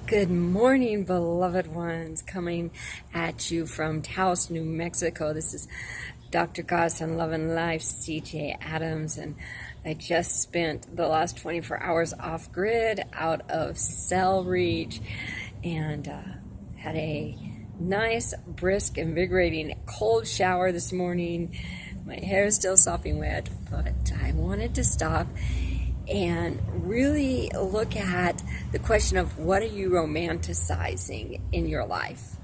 Good morning, beloved ones, coming at you from Taos, New Mexico. This is Dr. Goddess on Love and Life, CeeJay Adams, and I just spent the last 24 hours off grid, out of cell reach, and had a nice, brisk, invigorating cold shower this morning. My hair is still sopping wet, but I wanted to stop and really look at the question of what are you romanticizing in your life?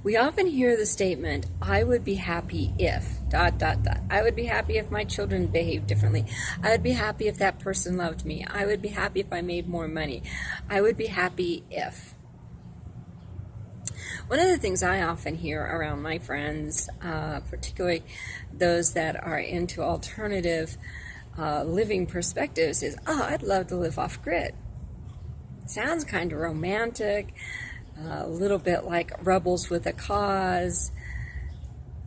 We often hear the statement, I would be happy if, ... I would be happy if my children behaved differently. I would be happy if that person loved me. I would be happy if I made more money. I would be happy if. One of the things I often hear around my friends, particularly those that are into alternative living perspectives, is, I'd love to live off grid. Sounds kind of romantic, a little bit like rebels with a cause.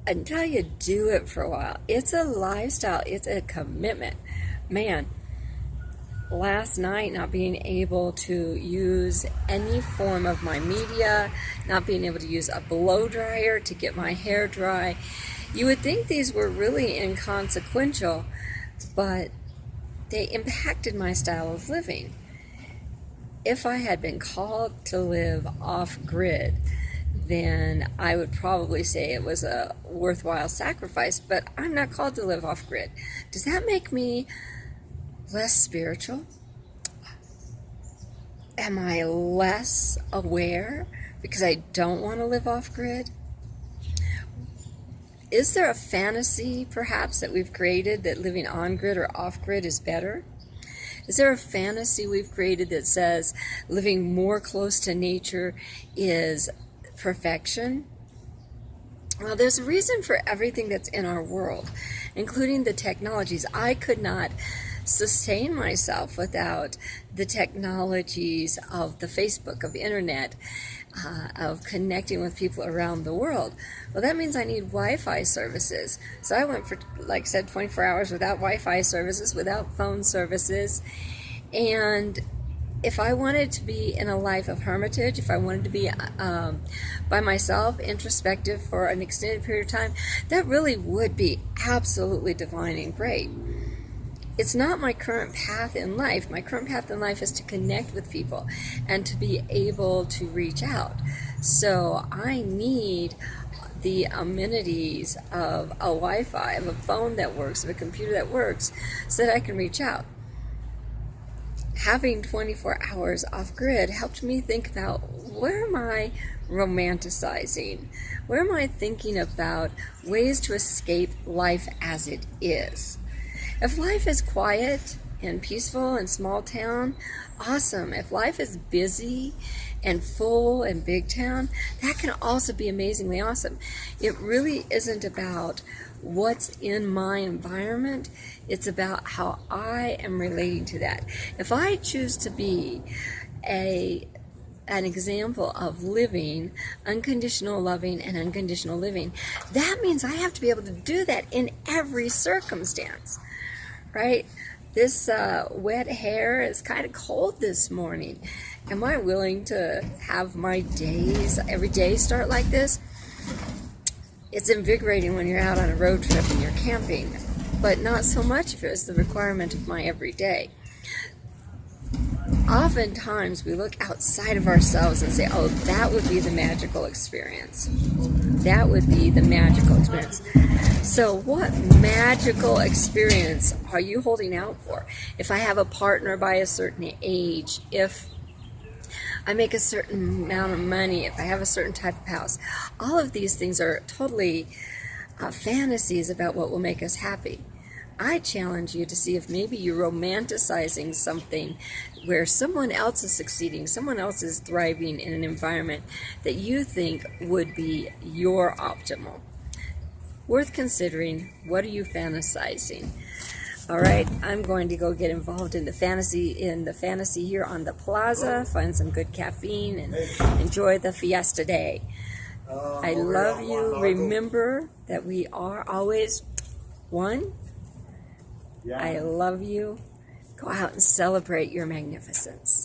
Until you do it for a while, it's a lifestyle, it's a commitment. Man, last night not being able to use any form of my media, not being able to use a blow dryer to get my hair dry, you would think these were really inconsequential, but they impacted my style of living. If I had been called to live off-grid, then I would probably say it was a worthwhile sacrifice, but I'm not called to live off-grid. Does that make me less spiritual? Am I less aware because I don't want to live off-grid? Is there a fantasy, perhaps, that we've created that living on-grid or off-grid is better? Is there a fantasy we've created that says living more close to nature is perfection? Well, there's a reason for everything that's in our world, including the technologies. I could not sustain myself without the technologies of the Facebook, of the internet, of connecting with people around the world. Well, that means I need Wi-Fi services. So I went for, like I said, 24 hours without Wi-Fi services, without phone services. And if I wanted to be in a life of hermitage, if I wanted to be by myself, introspective for an extended period of time, that really would be absolutely divine and great. It's not my current path in life. My current path in life is to connect with people and to be able to reach out. So I need the amenities of a Wi-Fi, of a phone that works, of a computer that works, so that I can reach out. Having 24 hours off grid helped me think about, where am I romanticizing? Where am I thinking about ways to escape life as it is? If life is quiet and peaceful in small town, awesome. If life is busy and full in big town, that can also be amazingly awesome. It really isn't about what's in my environment. It's about how I am relating to that. If I choose to be an example of living, unconditional loving and unconditional living, that means I have to be able to do that in every circumstance. Right? This wet hair is kind of cold this morning. Am I willing to have my days, every day, start like this? It's invigorating when you're out on a road trip and you're camping, but not so much if it's the requirement of my everyday. Oftentimes we look outside of ourselves and say, that would be the magical experience. That would be the magical experience. So what magical experience are you holding out for? If I have a partner by a certain age, if I make a certain amount of money, if I have a certain type of house, all of these things are totally fantasies about what will make us happy. I challenge you to see if maybe you're romanticizing something where someone else is succeeding, someone else is thriving in an environment that you think would be your optimal. Worth considering. What are you fantasizing? All right, I'm going to go get involved in the fantasy here on the plaza, find some good caffeine, and enjoy the fiesta day. I love you. Remember that we are always one. I love you. Go out and celebrate your magnificence.